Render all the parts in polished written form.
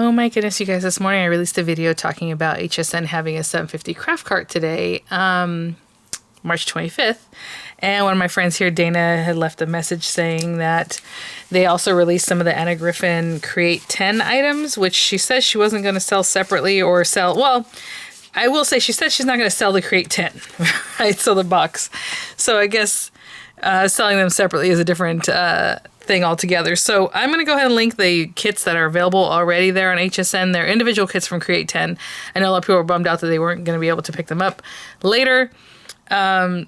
Oh my goodness, you guys, this morning I released a video talking about HSN having a 750 craft cart today, March 25th. And one of my friends here, Dana, had left a message saying that they also released some of the Anna Griffin Create 10 items, which she says she wasn't going to sell separately or sell, well, I will say she said she's not going to sell the Create 10, right? So the box. So I guess selling them separately is a different thing altogether. So I'm going to go ahead and link the kits that are available already there on HSN. They're individual kits from Create 10. I know a lot of people were bummed out that they weren't going to be able to pick them up later. I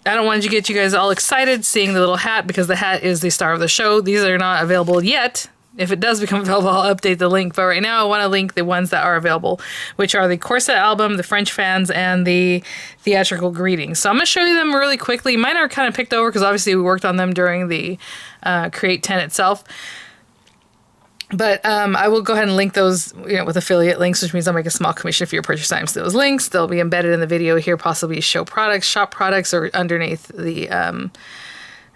don't want to get you guys all excited seeing the little hat because the hat is the star of the show. These are not available yet. If it does become available, I'll update the link. But right now, I want to link the ones that are available, which are the Corset album, the French fans, and the Theatrical greetings. So I'm going to show you them really quickly. Mine are kind of picked over because obviously we worked on them during the Create 10 itself. But I will go ahead and link those, with affiliate links, which means I'll make a small commission for your purchase times to those links. They'll be embedded in the video here, possibly show products, shop products, or underneath the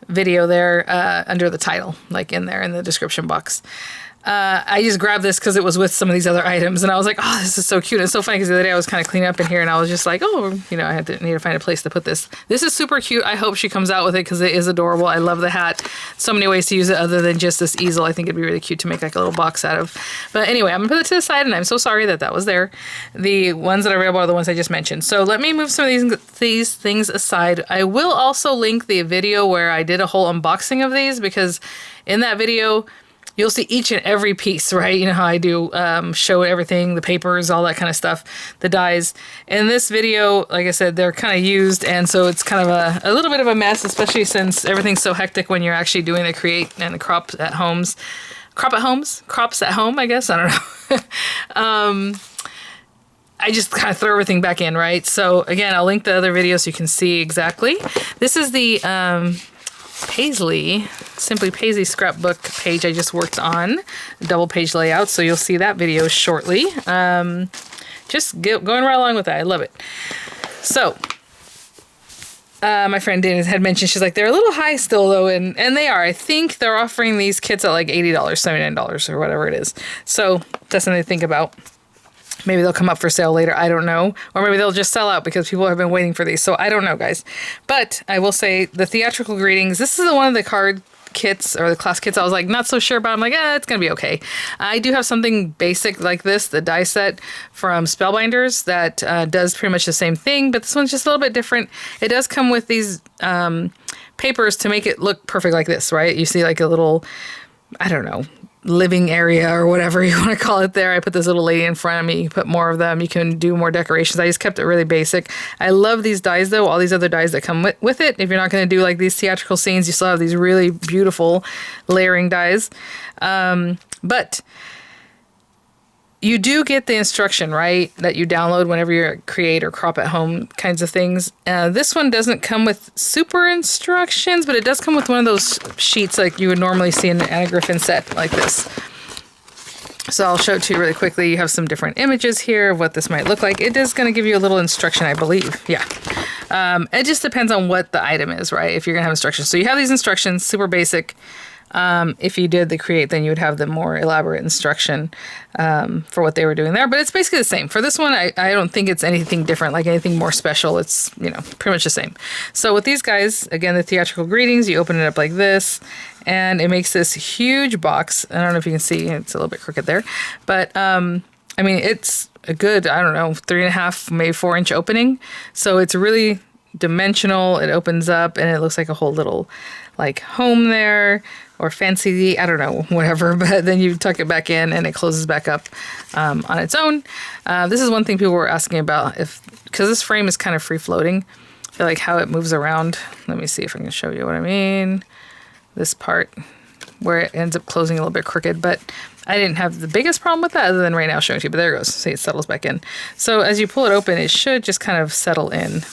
video there under the title, like in there in the description box. I just grabbed this because it was with some of these other items, and I was like, oh, this is so cute. And it's so funny because the other day I was kind of cleaning up in here, and I was just like, oh, I need to find a place to put this. This is super cute. I hope she comes out with it because it is adorable. I love the hat. So many ways to use it other than just this easel. I think it'd be really cute to make like a little box out of. But anyway, I'm going to put it to the side, and I'm so sorry that was there. The ones that are available are the ones I just mentioned. So let me move some of these things aside. I will also link the video where I did a whole unboxing of these because in that video, you'll see each and every piece, right? You know how I do, show everything, the papers, all that kind of stuff, the dies. In this video, like I said, they're kind of used, and so it's kind of a little bit of a mess, especially since everything's so hectic when you're actually doing the create and the crops at home, I guess, I don't know. I just kind of throw everything back in, right? So again, I'll link the other video so you can see exactly. This is the Simply Paisley scrapbook page I just worked on, double page layout, so you'll see that video shortly. Just going right along with that. I love it. So, my friend Dana had mentioned, she's like, they're a little high still though, and they are. I think they're offering these kits at like $80, $79 or whatever it is. So that's something to think about. Maybe they'll come up for sale later. I don't know. Or maybe they'll just sell out because people have been waiting for these. So I don't know, guys. But I will say the Theatrical greetings. This is one of the card kits or the class kits I was like not so sure about. I'm like, it's going to be okay. I do have something basic like this, the die set from Spellbinders that does pretty much the same thing. But this one's just a little bit different. It does come with these papers to make it look perfect like this, right? You see like a little, I don't know, living area or whatever you want to call it there. I put this little lady in front of me. You can put more of them. You can do more decorations. I just kept it really basic. I love these dies though. All these other dies that come with it. If you're not going to do like these theatrical scenes, you still have these really beautiful layering dies. But you do get the instruction, right, that you download whenever you create or crop at home kinds of things. This one doesn't come with super instructions, but it does come with one of those sheets like you would normally see in an Anna Griffin set like this. So I'll show it to you really quickly. You have some different images here of what this might look like. It is going to give you a little instruction, I believe. Yeah. It just depends on what the item is, right, if you're going to have instructions. So you have these instructions, super basic. If you did the create, then you would have the more elaborate instruction for what they were doing there. But it's basically the same. For this one, I don't think it's anything different, like anything more special. It's, pretty much the same. So with these guys, again, the Theatrical greetings, you open it up like this, and it makes this huge box. I don't know if you can see. It's a little bit crooked there. But, it's a good, 3.5, maybe 4-inch opening. So it's really dimensional. It opens up, and it looks like a whole little, like, home there. Or fancy, I don't know, whatever. But then you tuck it back in and it closes back up on its own. This is one thing people were asking about, because this frame is kind of free floating. I feel like how it moves around. Let me see if I can show you what I mean. This part where it ends up closing a little bit crooked, but I didn't have the biggest problem with that other than right now showing it to you. But there it goes. See, it settles back in. So as you pull it open, it should just kind of settle in.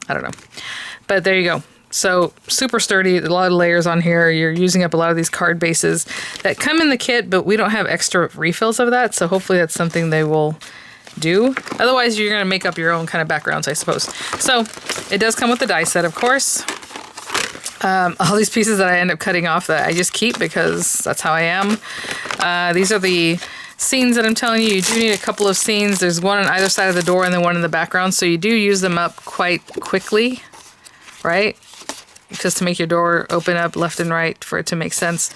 I don't know. But there you go. So super sturdy, a lot of layers on here. You're using up a lot of these card bases that come in the kit, but we don't have extra refills of that. So hopefully that's something they will do. Otherwise, you're going to make up your own kind of backgrounds, I suppose. So it does come with the die set, of course. All these pieces that I end up cutting off that I just keep because that's how I am. These are the scenes that I'm telling you, you do need a couple of scenes. There's one on either side of the door and then one in the background. So you do use them up quite quickly, right? Just to make your door open up left and right for it to make sense.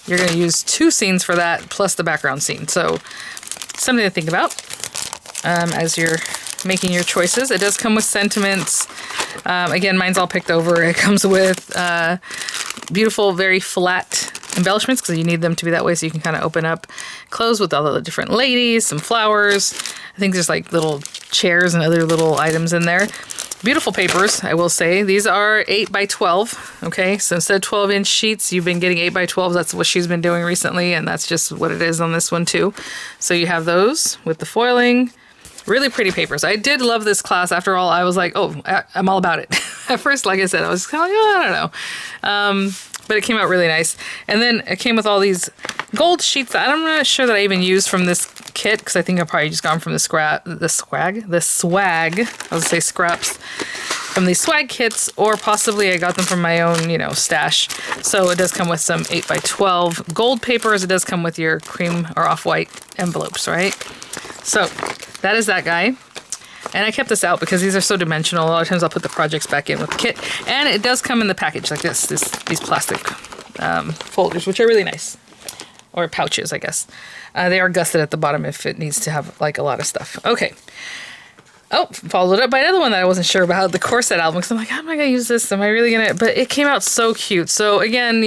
You're going to use 2 scenes for that plus the background scene. So something to think about as you're making your choices. It does come with sentiments. Again, mine's all picked over. It comes with beautiful, very flat embellishments because you need them to be that way so you can kind of open up, close with all the different ladies, some flowers. I think there's like little chairs and other little items in there. Beautiful papers, I will say. These are 8 by 12, okay? So instead of 12-inch sheets, you've been getting 8 by 12. That's what she's been doing recently, and that's just what it is on this one too. So you have those with the foiling. Really pretty papers. I did love this class. After all, I was like, oh, I'm all about it. At first, like I said, I was kind of like, oh, I don't know. But it came out really nice. And then it came with all these gold sheets that I'm not sure that I even used from this kit because I think I've probably just gone from the swag. I was going to say scraps from these swag kits, or possibly I got them from my own, stash. So it does come with some 8 by 12 gold papers. It does come with your cream or off-white envelopes, right? So that is that guy. And I kept this out because these are so dimensional. A lot of times I'll put the projects back in with the kit. And it does come in the package like these plastic folders, which are really nice. Or pouches, I guess. They are gusset at the bottom if it needs to have like a lot of stuff. Okay. Oh, followed up by another one that I wasn't sure about, the Corset album. Because I'm like, how am I going to use this? Am I really going to? But it came out so cute. So again,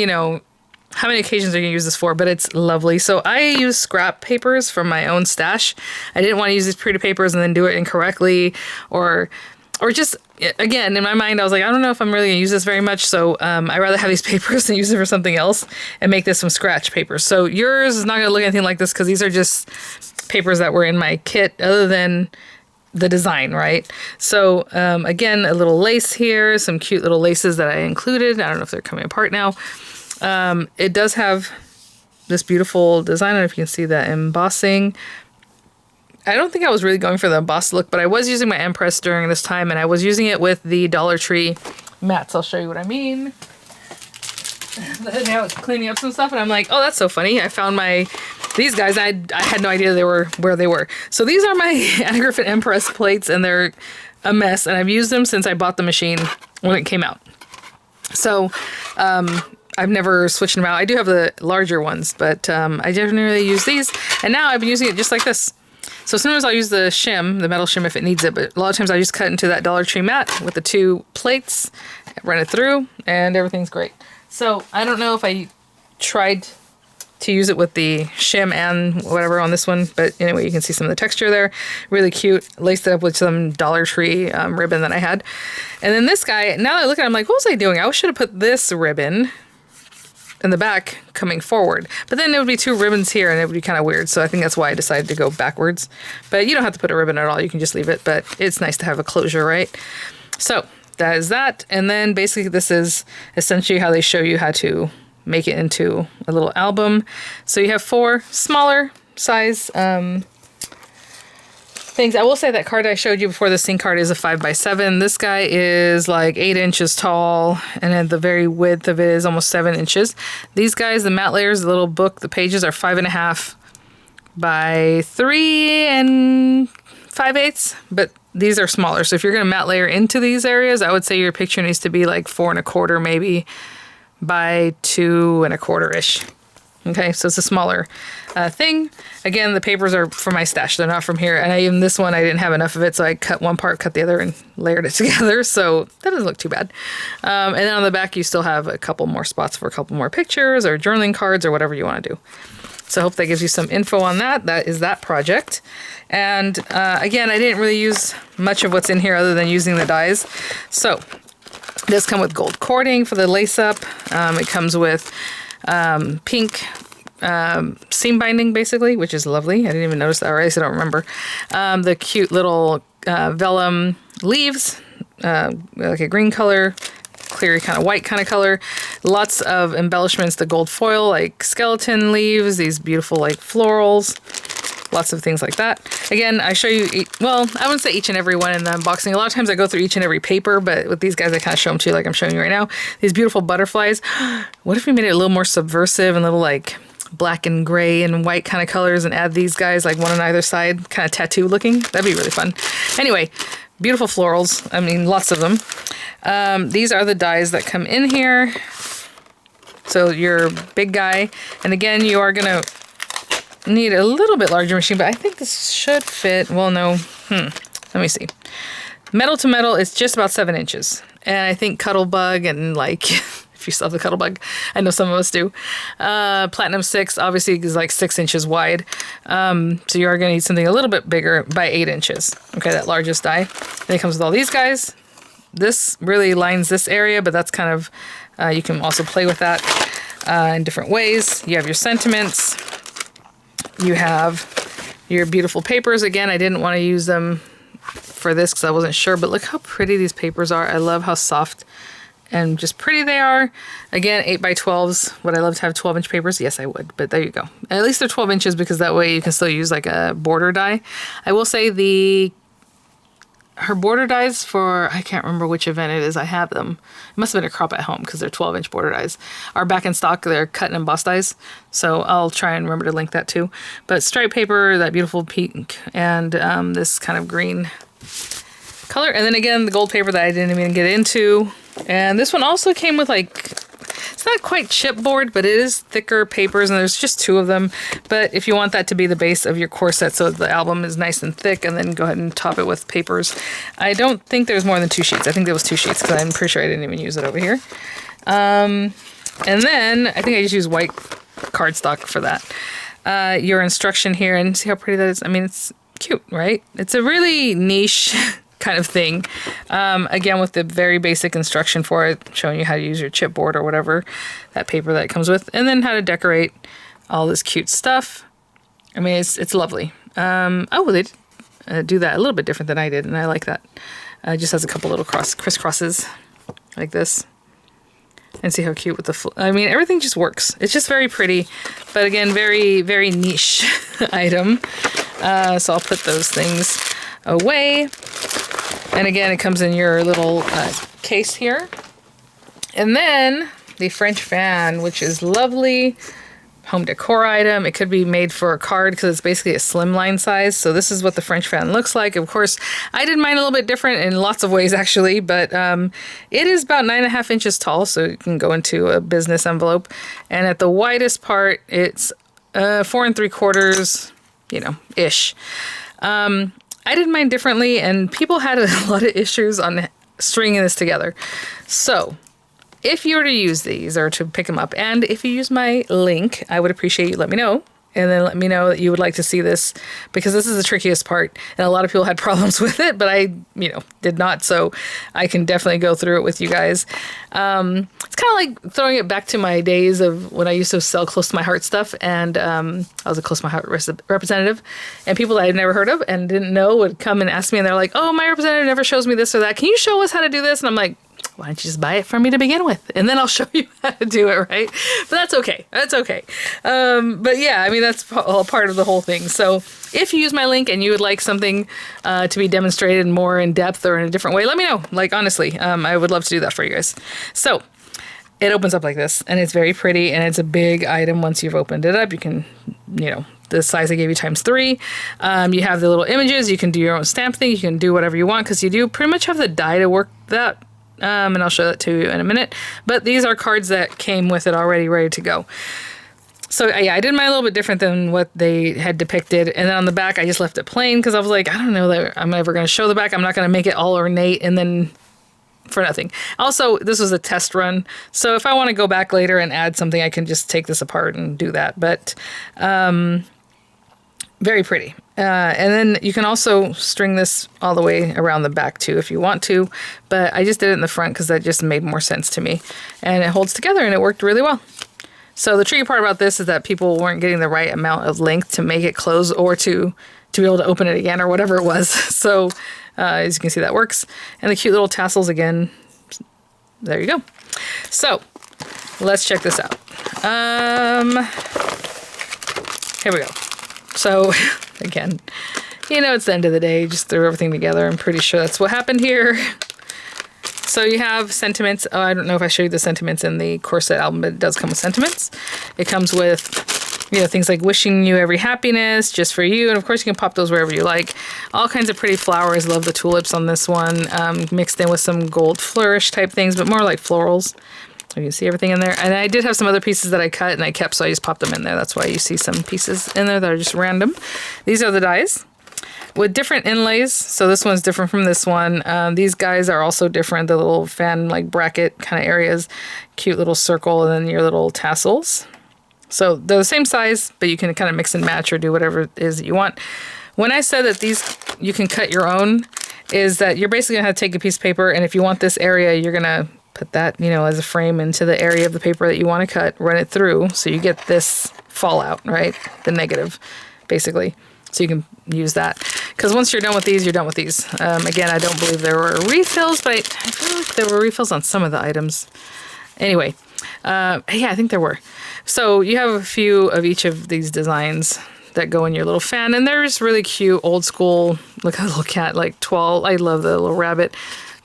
how many occasions are you going to use this for? But it's lovely. So I use scrap papers from my own stash. I didn't want to use these pretty papers and then do it incorrectly, or just, again, in my mind, I was like, I don't know if I'm really going to use this very much. So I'd rather have these papers and use it for something else and make this some scratch papers. So yours is not going to look anything like this because these are just papers that were in my kit other than the design, right? So again, a little lace here, some cute little laces that I included. I don't know if they're coming apart now. It does have this beautiful design. I don't know if you can see that embossing. I don't think I was really going for the embossed look, but I was using my Empress during this time, and I was using it with the Dollar Tree mats. I'll show you what I mean. I was cleaning up some stuff, and I'm like, oh, that's so funny. I found these guys. I had no idea they were where they were. So these are my Anna Griffin Empress plates, and they're a mess, and I've used them since I bought the machine when it came out. So, I've never switched them out. I do have the larger ones, but I generally use these. And now I've been using it just like this. So sometimes I'll use the shim, the metal shim if it needs it, but a lot of times I just cut into that Dollar Tree mat with the 2 plates, run it through, and everything's great. So I don't know if I tried to use it with the shim and whatever on this one, but anyway, you can see some of the texture there. Really cute. Laced it up with some Dollar Tree ribbon that I had. And then this guy, now that I look at it, I'm like, what was I doing? I should have put this ribbon in the back coming forward, but then there would be 2 ribbons here and it would be kind of weird. So I think that's why I decided to go backwards, but you don't have to put a ribbon at all. You can just leave it, but it's nice to have a closure, right? So that is that. And then basically this is essentially how they show you how to make it into a little album. So you have 4 smaller size things. I will say that card I showed you before, the scene card, is a 5x7. This guy is like 8 inches tall, and then the very width of it is almost 7 inches. These guys, the matte layers, the little book, the pages are 5.5 by 3 5/8, but these are smaller. So if you're going to matte layer into these areas, I would say your picture needs to be like 4 1/4 maybe by 2 1/4-ish. Okay, so it's a smaller thing. Again, the papers are from my stash. They're not from here. And even this one, I didn't have enough of it, so I cut one part, cut the other, and layered it together. So that doesn't look too bad. And then on the back, you still have a couple more spots for a couple more pictures or journaling cards or whatever you want to do. So I hope that gives you some info on that. That is that project. And again, I didn't really use much of what's in here other than using the dies. So it does come with gold cording for the lace up. It comes with pink seam binding, basically, which is lovely. I didn't even notice that, or at least I don't remember. The cute little vellum leaves, like a green color, clear kind of white kind of color. Lots of embellishments, the gold foil, like skeleton leaves, these beautiful like florals. Lots of things like that. Again, I show you, well, I wouldn't say each and every one in the unboxing. A lot of times I go through each and every paper, but with these guys, I kind of show them to you like I'm showing you right now. These beautiful butterflies. What if we made it a little more subversive and a little like black and gray and white kind of colors and add these guys like one on either side, kind of tattoo looking. That'd be really fun. Anyway, beautiful florals. I mean, lots of them. These are the dies that come in here. So your big guy. And again, you are going to need a little bit larger machine, but I think this should fit. Well, no. Let me see. Metal to metal is just about 7 inches. And I think Cuttlebug and like, if you still have the Cuttlebug, I know some of us do. Platinum 6 obviously is like 6 inches wide. So you are going to need something a little bit bigger by 8 inches. Okay, that largest die. Then it comes with all these guys. This really lines this area, but that's kind of, you can also play with that in different ways. You have your sentiments. You have your beautiful papers. Again, I didn't want to use them for this because I wasn't sure, but look how pretty these papers are. I love how soft and just pretty they are. Again, 8x12s. Would I love to have 12-inch papers? Yes, I would, but there you go. At least they're 12 inches because that way you can still use like a border die. I will say her border dies for, I can't remember which event it is. I have them. It must have been a crop at home because they're 12-inch border dies. Are back in stock. They're cut and embossed dies. So I'll try and remember to link that too. But stripe paper, that beautiful pink, and this kind of green color. And then again, the gold paper that I didn't even get into. And this one also came with like, it's not quite chipboard, but it is thicker papers, and there's just 2 of them. But if you want that to be the base of your corset so the album is nice and thick, and then go ahead and top it with papers. I don't think there's more than 2 sheets. I think there was 2 sheets because I'm pretty sure I didn't even use it over here. And then I think I just used white cardstock for that. Your instruction here, and see how pretty that is? I mean, it's cute, right? It's a really niche kind of thing. Again, with the very basic instruction for it, showing you how to use your chipboard or whatever, that paper that it comes with, and then how to decorate all this cute stuff. I mean, it's lovely. Oh, they do that a little bit different than I did, and I like that. It just has a couple little crisscrosses like this. And see how cute with the, I mean, everything just works. It's just very pretty, but again, very, very niche item. So I'll put those things away. And again, it comes in your little case here. And then the French fan, which is lovely home decor item. It could be made for a card because it's basically a slimline size. So this is what the French fan looks like. Of course, I did mine a little bit different in lots of ways actually, but it is about 9.5 inches tall, so you can go into a business envelope. And at the widest part, it's 4 3/4, you know, ish. I did mine differently, and people had a lot of issues on stringing this together. So if you were to use these or to pick them up, and if you use my link, I would appreciate you let me know. And then let me know that you would like to see this, because this is the trickiest part. And a lot of people had problems with it, but I, did not. So I can definitely go through it with you guys. It's kind of like throwing it back to my days of when I used to sell close to my heart stuff. And I was a close to my heart representative. And people that I'd never heard of and didn't know would come and ask me, and they're like, oh, my representative never shows me this or that. Can you show us how to do this? And I'm like, why don't you just buy it from me to begin with? And then I'll show you how to do it, right? But that's okay. That's okay. But yeah, I mean, that's all part of the whole thing. So if you use my link and you would like something to be demonstrated more in depth or in a different way, let me know. Like, honestly, I would love to do that for you guys. So it opens up like this, and it's very pretty, and it's a big item. Once you've opened it up, you can, the size I gave you ×3. You have the little images. You can do your own stamp thing. You can do whatever you want, because you do pretty much have the die to work that. And I'll show that to you in a minute. But these are cards that came with it already ready to go. So yeah, I did mine a little bit different than what they had depicted. And then on the back, I just left it plain because I was like, I don't know that I'm ever going to show the back. I'm not going to make it all ornate and then for nothing. Also, this was a test run. So if I want to go back later and add something, I can just take this apart and do that. But very pretty. And then you can also string this all the way around the back too if you want to, but I just did it in the front because that just made more sense to me. And it holds together and it worked really well. So the tricky part about this is that people weren't getting the right amount of length to make it close or to be able to open it again or whatever it was. So as you can see, that works. And the cute little tassels again, there you go. So let's check this out. Here we go. So again, it's the end of the day. Just threw everything together. I'm pretty sure that's what happened here. So you have sentiments. Oh, I don't know if I showed you the sentiments in the Corset album, but it does come with sentiments. It comes with, You know, things like wishing you every happiness just for you. And of course you can pop those wherever you like. All kinds of pretty flowers. Love the tulips on this one. Mixed in with some gold flourish type things, but more like florals. You can see everything in there. And I did have some other pieces that I cut and I kept, so I just popped them in there. That's why you see some pieces in there that are just random. These are the dies with different inlays. So this one's different from this one. These guys are also different. The little fan like bracket kind of areas, cute little circle, and then your little tassels. So they're the same size, but you can kind of mix and match or do whatever it is that you want. When I said that these, you can cut your own, is that you're basically gonna have to take a piece of paper, and if you want this area, you're gonna put that, you know, as a frame into the area of the paper that you want to cut, run it through, so you get this fallout, right? The negative, basically. So you can use that. Because once you're done with these, you're done with these. Again, I don't believe there were refills, but I feel like there were refills on some of the items. Anyway, yeah, I think there were. So you have a few of each of these designs that go in your little fan, and they're just really cute, old school. Look at the little cat, like 12. I love the little rabbit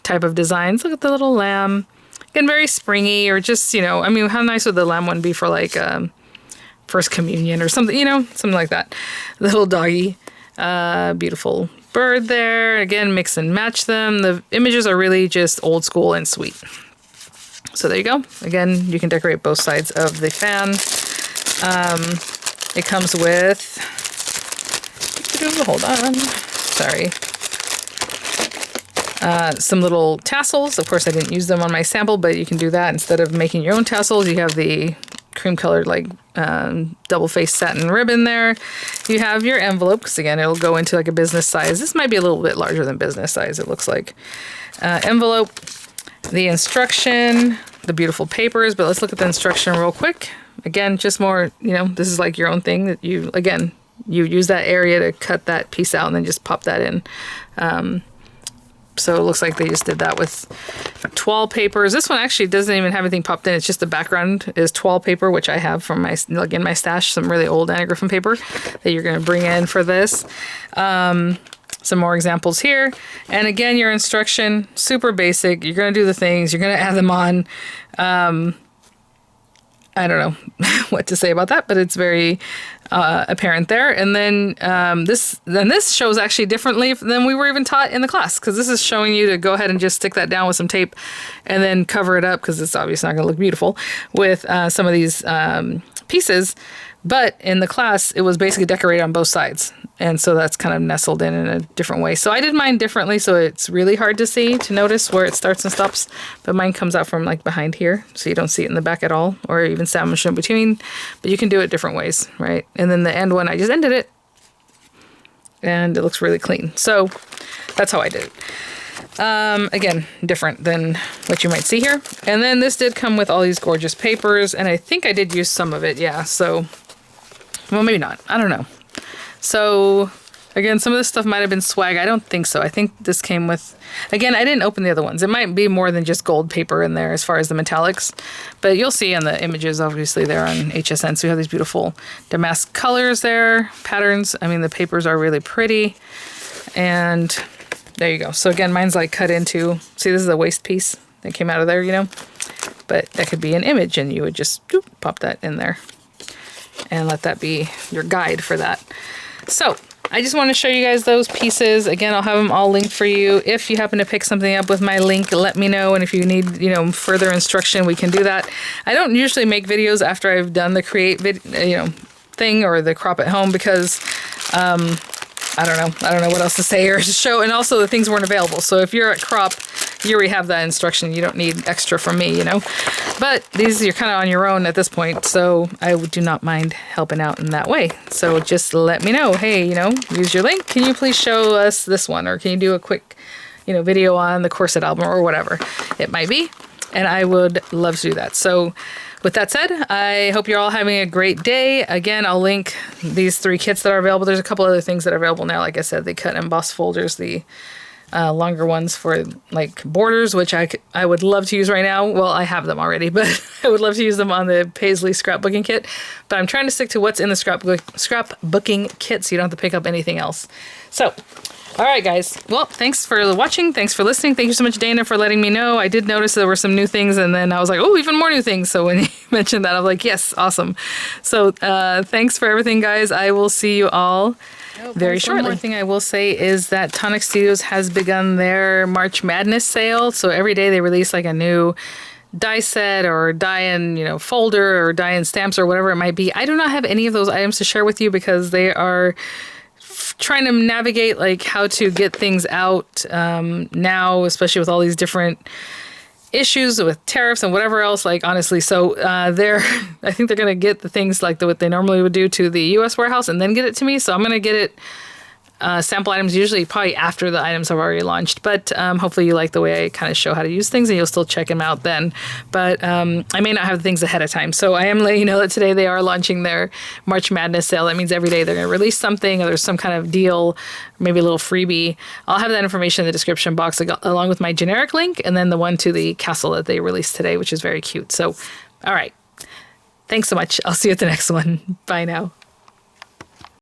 type of designs. Look at the little lamb. Again, very springy, or just, you know, I mean, how nice would the lamb one be for like first communion or something, you know, something like that. The little doggy, beautiful bird there. Again, mix and match them. The images are really just old school and sweet. So there you go. Again, you can decorate both sides of the fan. It comes with, hold on, sorry. Some little tassels. Of course, I didn't use them on my sample, but you can do that. Instead of making your own tassels, you have the cream colored like double-faced satin ribbon there. You have your envelope, because again, it'll go into like a business size. This might be a little bit larger than business size, it looks like. Envelope, the instruction, the beautiful papers, but let's look at the instruction real quick. Again, just more, you know, this is like your own thing that you, again, you use that area to cut that piece out and then just pop that in. So it looks like they just did that with toile papers. This one actually doesn't even have anything popped in. It's just the background is toile paper, which I have from my, like in my stash, some really old Anna Griffin paper that you're going to bring in for this. Some more examples here. And again, your instruction, super basic. You're going to do the things. You're going to add them on. I don't know what to say about that, but it's very apparent there. And then this shows actually differently than we were even taught in the class, because this is showing you to go ahead and just stick that down with some tape and then cover it up, because it's obviously not going to look beautiful with some of these pieces. But in the class, it was basically decorated on both sides. And so that's kind of nestled in a different way. So I did mine differently, so it's really hard to see, to notice where it starts and stops. But mine comes out from like behind here, so you don't see it in the back at all, or even sandwiched in between. But you can do it different ways, right? And then the end one, I just ended it. And it looks really clean. So that's how I did it. Again, different than what you might see here. And then this did come with all these gorgeous papers, and I think I did use some of it, yeah. So, well, maybe not. I don't know. So, again, some of this stuff might have been swag. I don't think so. I think this came with, again, I didn't open the other ones. It might be more than just gold paper in there as far as the metallics. But you'll see in the images, obviously, they're on HSN. So you have these beautiful damask colors there, patterns. I mean, the papers are really pretty. And there you go. So, again, mine's like cut into, see, this is a waist piece that came out of there, you know. But that could be an image, and you would just pop that in there and let that be your guide for that. So I just want to show you guys those pieces. Again, I'll have them all linked for you. If you happen to pick something up with my link, let me know. And if you need, you know, further instruction, we can do that. I don't usually make videos after I've done the create thing or the crop at home, because I don't know what else to say or show. And also the things weren't available. So if you're at crop, you already have that instruction. You don't need extra from me, you know. But these, you're kind of on your own at this point. So I do not mind helping out in that way. So just let me know. Hey, you know, use your link. Can you please show us this one? Or can you do a quick, you know, video on the Corset album or whatever it might be? And I would love to do that. So with that said, I hope you're all having a great day. Again, I'll link these 3 kits that are available. There's a couple other things that are available now. Like I said, they cut and emboss folders, the longer ones for like borders, which I would love to use right now. Well, I have them already, but I would love to use them on the Paisley scrapbooking kit. But I'm trying to stick to what's in the scrapbooking kit, so you don't have to pick up anything else. So All right, guys. Well, thanks for watching. Thanks for listening. Thank you so much, Dana, for letting me know. I did notice there were some new things, and then I was like, oh, even more new things. So when you mentioned that, I was like, yes, awesome. So thanks for everything, guys. I will see you all very shortly. One more thing I will say is that Tonic Studios has begun their March Madness sale. So every day they release like a new die set or die-in, folder or die-in stamps or whatever it might be. I do not have any of those items to share with you because they are trying to navigate like how to get things out now, especially with all these different issues with tariffs and whatever else, like honestly. So I think they're going to get the things like what they normally would do to the U.S. warehouse and then get it to me. So I'm going to get it sample items usually probably after the items have already launched. But hopefully you like the way I kind of show how to use things and you'll still check them out then. But I may not have things ahead of time. So I am letting you know that today they are launching their March Madness sale. That means every day they're going to release something or there's some kind of deal, maybe a little freebie. I'll have that information in the description box along with my generic link and then the one to the castle that they released today, which is very cute. So, all right. Thanks so much. I'll see you at the next one. Bye now.